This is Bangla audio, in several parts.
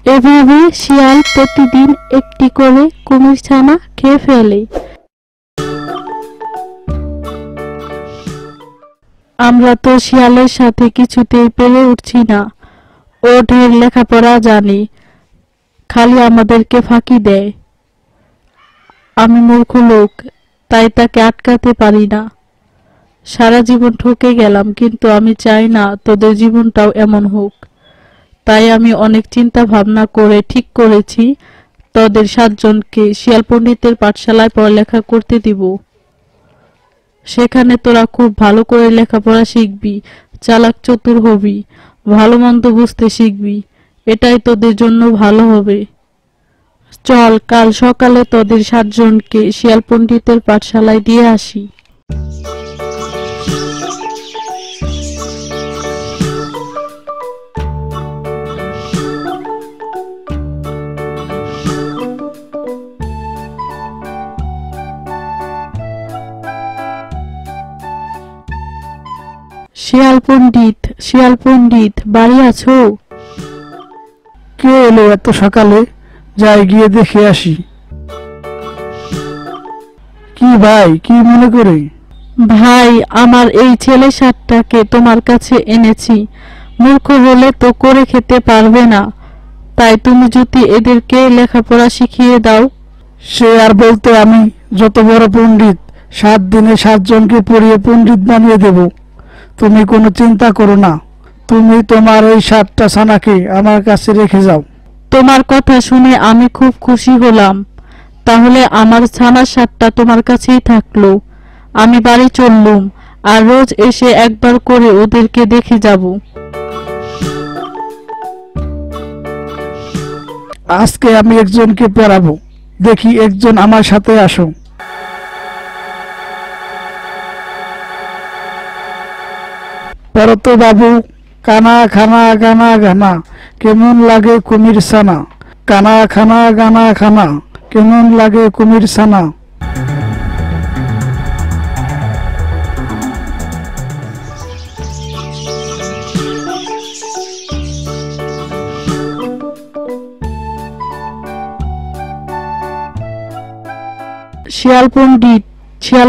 এভাবে শিয়াল প্রতিদিন একটি করে কুমির ছানা খেয়ে ফেলে। আমরা তো শিয়ালের সাথে কিছুতেই পেরে উঠছি না। ও ঢের লেখাপড়া জানে, খালি আমাদেরকে ফাঁকি দেয়। আমি মূর্খ লোক, তাই তাকে আটকাতে পারি না। সারা জীবন ঠকে গেলাম, কিন্তু আমি চাই না তোদের জীবনটাও এমন হোক। তাই আমি অনেক চিন্তা ভাবনা করে ঠিক করেছি তোদের 7 জনকে শিয়াল পণ্ডিতের পাঠশালায় পড়ালেখা করতে দিব। সেখানে তোরা খুব ভালো করে লেখাপড়া শিখবি, চালাক চতুর হবি, ভালো মন্দ বুঝতে শিখবি। এটাই তোদের জন্য ভালো হবে। চল কাল সকালে তোদের 7 জনকে শিয়াল পণ্ডিতের পাঠশালায় দিয়ে আসি। শিয়াল পণ্ডিত বাড়ি আছো? কে এলো এত সকালে? যাই গিয়ে দেখে আসি। কি ভাই, কি মনে করে? ভাই, আমার এই ছেলে 7টাকে তোমার কাছে এনেছি। মূর্খ হলে তো করে খেতে পারবে না, তাই তুমি যদি এদেরকে লেখাপড়া শিখিয়ে দাও। সে আর বলতে, আমি যত বড় পণ্ডিত, 7 দিনে 7 জনকে পড়িয়ে পণ্ডিত বানিয়ে দেব। তুমি কোনো চিন্তা করো না। তুমি তোমার এই 7টা ছানাকে আমার কাছে রেখে যাও। তোমার কথা শুনে আমি খুব খুশি হলাম। তাহলে আমার ছানার 7টা তোমার কাছেই থাকলো। আমি বাড়ি চললুম, আর রোজ এসে একবার করে ওদেরকে দেখে যাব। আজকে আমি একজনকে পড়াবো, দেখি একজন আমার সাথে আসো। পড়ো তো বাবু। কানা খানা গানা গানা, কেমন লাগে কুমির ছানা। কানা খানা গানা খানা, কেমন লাগে কুমির ছানা। শিয়াল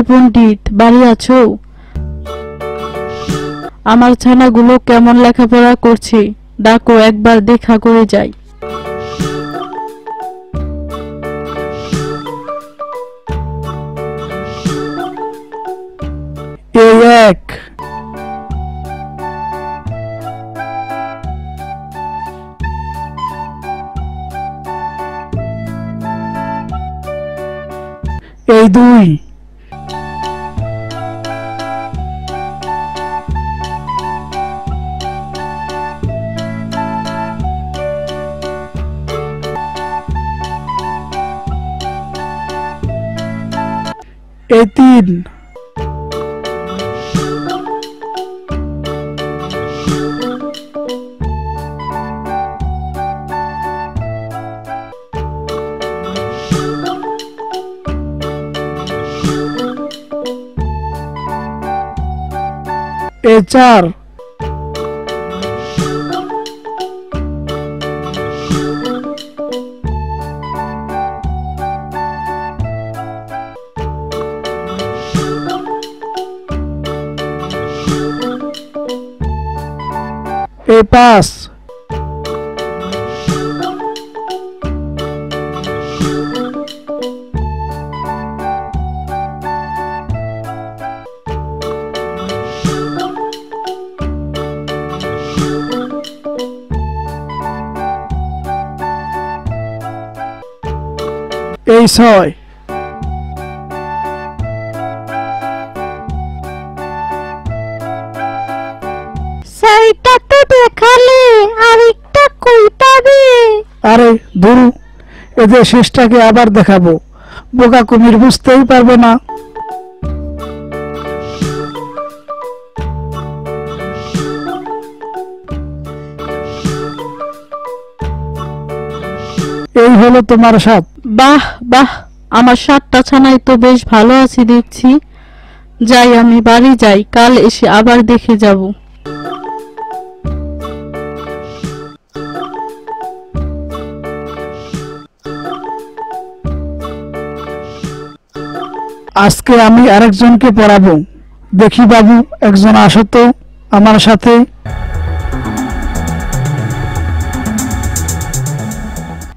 পণ্ডিত বাড়ি আছো? আমার ছানাগুলো কেমন লেখাপড়া করছে, ডাকো, একবার দেখা করে যাই। এই এক। এই 2। এই 3। এই 4। এই 5। এই 6। সেইটা তো দেখালে, আরেকটা কইতাবে। আরে ধুরু, এদের শেষটাকে আবার দেখাবো। বোকা কুমির বুঝতেই পারবে না। এই হলো তোমার 7। বাহ বাহ, আমার 7টা ছানাই তো বেশ ভালো আছি দেখছি। যাই, আমি বাড়ি যাই, কাল এসে আবার দেখে যাব। আজকে আমি আরেকজনকে পড়াবো। দেখি বাবু, একজন আসো তো আমার সাথে।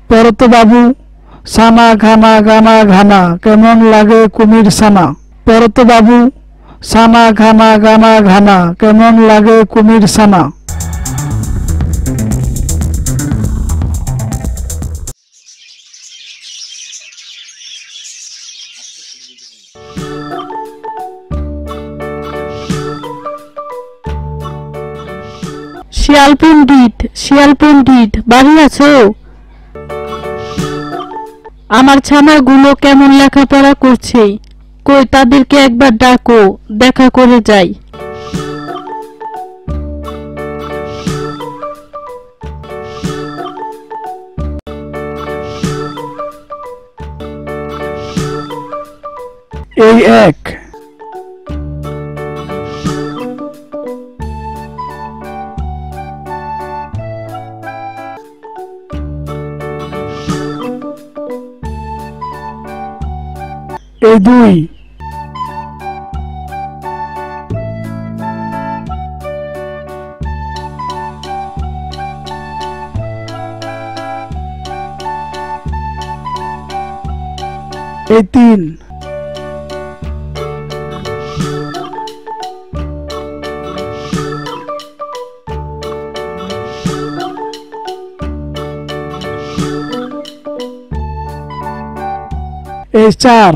পড়ো তো বাবু। সানা খানা গানা ঘানা কেমন লাগে কুমির সানা। পড়ো তো বাবু। সানা খানা গানা ঘানা কেমন লাগে কুমির সানা। শিয়াল পণ্ডিত, শিয়াল পণ্ডিত, বাড়ি আছো? আমার ছানাগুলো কেমন লেখাপড়া করছে? কই তাদেরকে একবার ডাকো, দেখা করে যাই। এই এক। এই দুই। এই তিন। এই চার।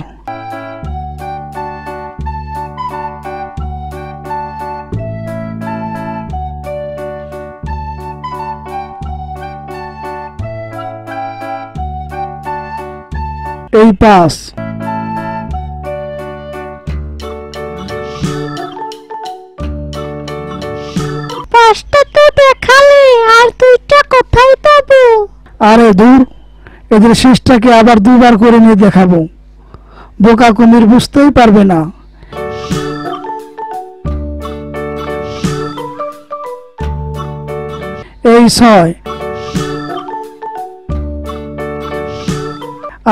এই পাঁচ। পাঁচটা তো দেখালে, আর দুইটা কোথায় পাবো? আরে দূর, এদের শেষটাকে আবার দুবার করে নিয়ে দেখাবো। বোকা কুমির বুঝতেই পারবে না। এই ছয়।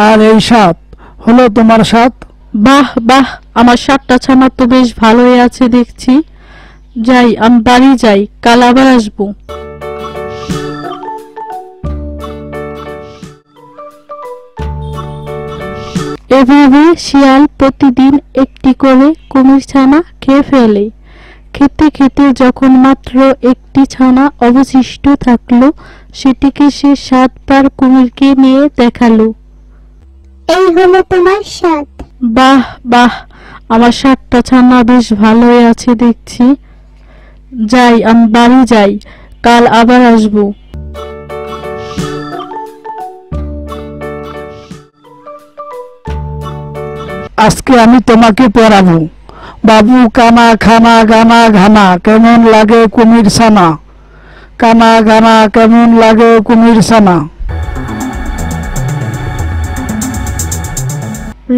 আর এই সাত। হলো তোমার সাত। বাহ বাহ, আমার 7টা ছানা তো বেশ ভালোই আছে দেখছি। যাই, আমি বাড়ি যাই, কাল আবার আসবো। এভাবে শিয়াল প্রতিদিন একটি করে কুমির ছানা খেয়ে ফেলে। খেতে খেতে যখন মাত্র একটি ছানা অবশিষ্ট থাকলো, সেটিকে সে 7 বার কুমিরকে নিয়ে দেখালো। এই হলো তোমার স্বাদ। বাহ বাহ, আমার 7টা ছানা বেশ ভালোই আছে দেখছি। যাই, আমি বাড়ি যাই, কাল আবার আসবো। আজকে আমি তোমাকে পড়াবো। বাবু কানা খানা গানা ঘানা কেমন লাগে কুমির ছানা। কানা গানা কেমন লাগে কুমির ছানা।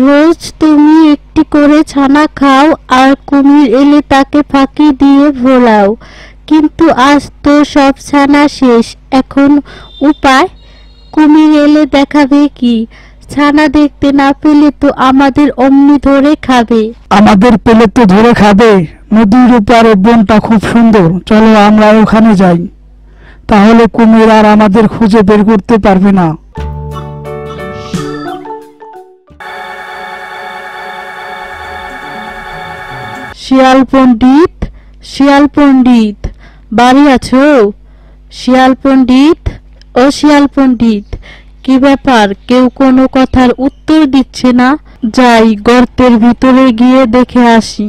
রোজ তুমি একটি করে ছানা খাও আর কুমির এলে তাকে ফাঁকি দিয়ে ভোলাও, কিন্তু আজ তো সব ছানা শেষ। এখন উপায়, কুমির এলে দেখাবে কি? ছানা দেখতে না পেলে তো আমাদের অমনি ধরে খাবে। আমাদের পেলে তো ধরে খাবে। নদীর উপরে বনটা খুব সুন্দর, চলো আমরা ওখানে যাই। তাহলে কুমির আর আমাদের খুঁজে বের করতে পারবে না। শিয়াল পণ্ডিত, শিয়াল পণ্ডিত, বাড়ি আছো? শিয়াল পণ্ডিত, ও শিয়াল পণ্ডিত, কি ব্যাপার, কেউ কোনো কথার উত্তর দিচ্ছে না? যাই, গর্তের ভিতরে গিয়ে দেখে আসি।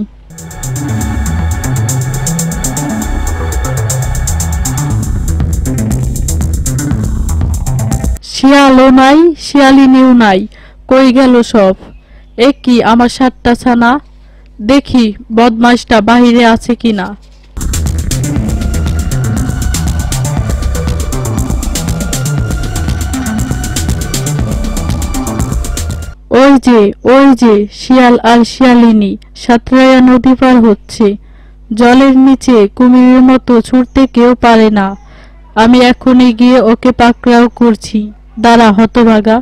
শিয়ালও নাই, শিয়ালিনীও নাই, কই গেল সব? এ কি, আমার 7টা ছানা? দেখি বদমাইশটা বাহিরে আছে কিনা। ওই যে, ওই যে শিয়াল আর শিয়ালিনী সাঁতরাইয়া নদী পার হচ্ছে। জলের নিচে কুমিরের মতো ছুটতে কেউ পারে না। আমি এখনই গিয়ে ওকে পাকড়াও করছি। দাঁড়া হতভাগা।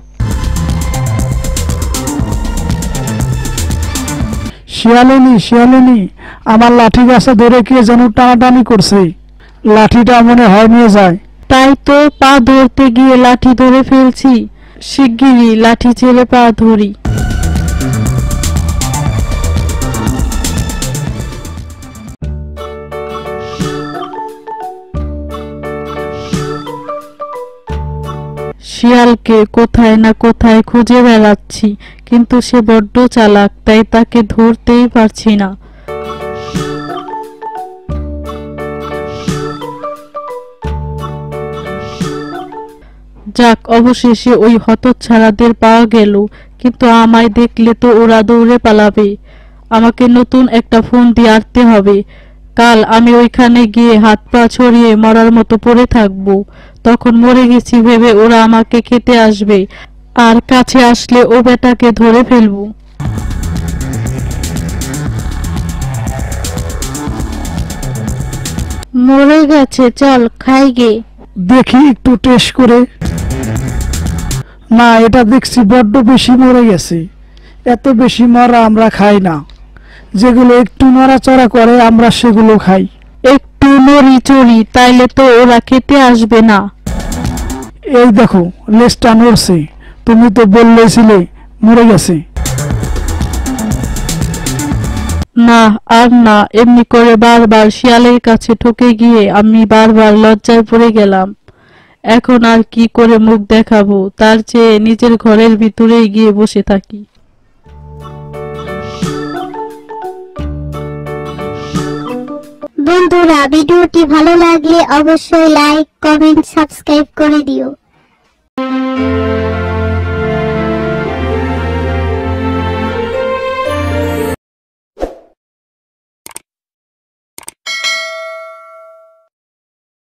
শিয়ালিনী শিয়ালিনী, আমার লাঠি গাছে ধরে কে যেন টানাটানি করছে, লাঠিটা মনে হয় নিয়ে যায়। তাই তো পা ধরতে গিয়ে লাঠি ধরে ফেলছি, শিগগিরই লাঠি ছেড়ে পা ধরি। শিয়ালকে কোথায় না কোথায় খুঁজে বেড়াচ্ছি, কিন্তু সে বড্ড চালাক, তাই তাকে ধরতেই পারছি না। যাক, অবশেষে ওই হতচ্ছাড়াদের পাওয়া গেল, কিন্তু আমায় দেখলে তো ওরা দৌড়ে পালাবে। আমাকে নতুন একটা ফোন দিয়ে আনতে হবে। কাল আমি ওইখানে গিয়ে হাত পা ছড়িয়ে মরার মতো পড়ে থাকবো, তখন মরে গেছি ভেবে ওরা আমাকে খেতে আসবে, আর কাছে আসলে ও বেটাকে ধরে ফেলবো। মরে গেছে, চল খাই গে। দেখি একটু টেস্ট করে। না, এটা দেখছি বড্ড বেশি মরে গেছে। এত বেশি মরা আমরা খাই না, যেগুলো একটু নড়াচড়া করে আমরা সেগুলো খাই। একটু নড়ি চড়ি, তাইলে তো ওরা খেতে আসবে না। এই দেখো লেজটা নড়ছে, তুমি তো বললেছিলে মরে গেছে। না আর না, এমনি করে বারবার শিয়ালের কাছে ঠকে গিয়ে আমি বারবার লজ্জায় পড়ে গেলাম। এখন আর কি করে মুখ দেখাবো, তার চেয়ে নিজের ঘরের ভিতরেই গিয়ে বসে থাকি। বন্ধুরা, ভিডিওটি ভালো লাগলে অবশ্যই লাইক, কমেন্ট, সাবস্ক্রাইব করে দিও।